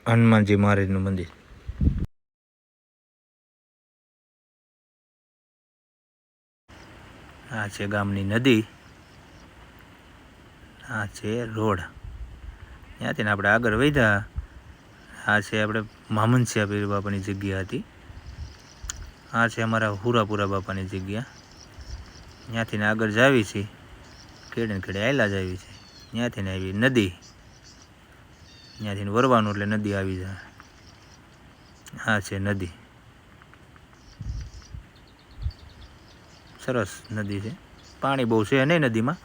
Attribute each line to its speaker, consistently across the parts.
Speaker 1: હનુમાનજી મહારાજનું મંદિર. આ છે ગામની નદી, આ છે રોડ. ત્યાંથી આપણે આગળ વધ્યા. આ છે આપણે મામનસિયા પીર બાપાની જગ્યા હતી. આ છે અમારા હુરાપુરા બાપાની જગ્યા. ત્યાંથી આગળ જાવી છે, કેડે કેડે આયલા જ આવી છે. ત્યાંથી આવી નદી, ત્યાંથી વરવાનું એટલે નદી આવી જાય. આ છે નદી, સરસ નદી છે. પાણી બહુ છે નહીં નદીમાં,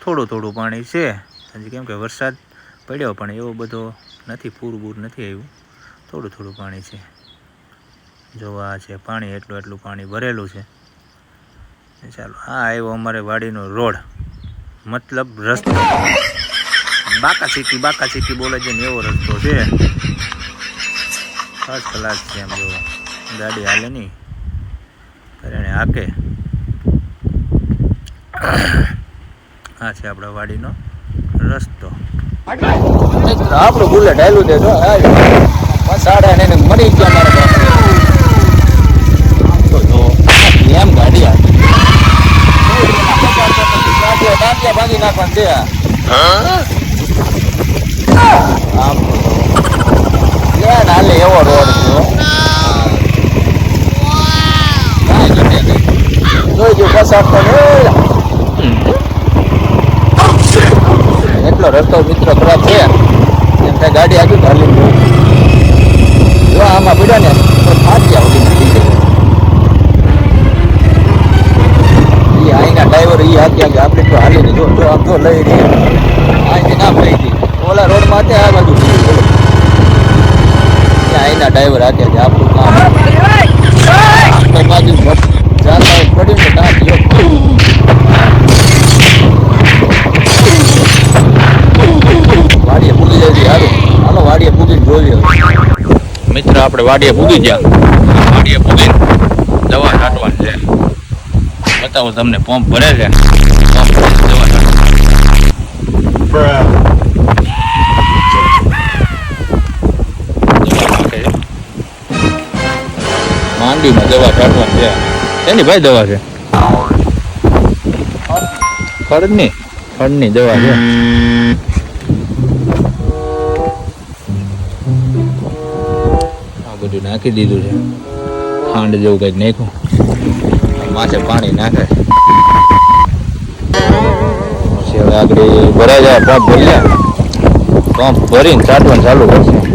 Speaker 1: થોડું થોડું પાણી છે હજી, કેમ કે વરસાદ પડ્યો પણ એવો બધો નથી, પૂર નથી આવ્યું, થોડું થોડું પાણી છે. જોવા છે પાણી, એટલું પાણી ભરેલું છે. ચાલો, આ આવ્યો અમારે વાડીનો રોડ, મતલબ રસ્તો. બાકા ચીકી બોલે છે ને એવો રસ્તો છે. ફર્સ્ટ ક્લાસ છે. એમ જો ગાડી હાલે નહીં, એને હાકે. આ છે આપણા વાડીનો રસ્તો. આપણું બુલેટ હાલું દે જો પસાડે ને મરી ગયા મારા એમ ગાડી ટાંટિયા ભાંગી નાખવાનું છે. હાલે એવો રોડ જોઈ જો પસાડતો એટલો રસ્તો મિત્રો ખરાબ છે. એમ થાય ગાડી આગળ હાલી જો આમાં પડ્યા ને તો ફાટી આવડી અહીંના ડ્રાઈવર હાથી આગે આપણે તો હાલી ને જો આમ જો લઈ રહી અહીંથી ના ફરી ગઈ ઓલા રોડમાં તે આ બાજુ અહીંના ડ્રાઈવર હાથે આપણું કામ બાજુ ચાલતા પડ્યું ને ટાંકી વાડીએ પૂગી જાય સારું. હાલો વાડીએ પૂગીને જોઈએ. મિત્ર આપણે વાડીએ પૂગી ગયા. વાડીએ પૂગીને દવા છાંટવાની છે. બતાવો તમને, પંપ ભરે છે, પંપ દવા છાંટવાની. માંડીમાં દવા છાંટવાની છે. એની ભાઈ દવા છે ખડની દવા છે. આ બધું નાખી દીધું છે, ખાંડ જેવું કંઈક નાખ્યું. માથે પાણી નાખે. હવે આગળ ભરાઈ જાય, પંપ ભરી લે, પંપ ભરીને છાંટવાનું ચાલુ કરશે.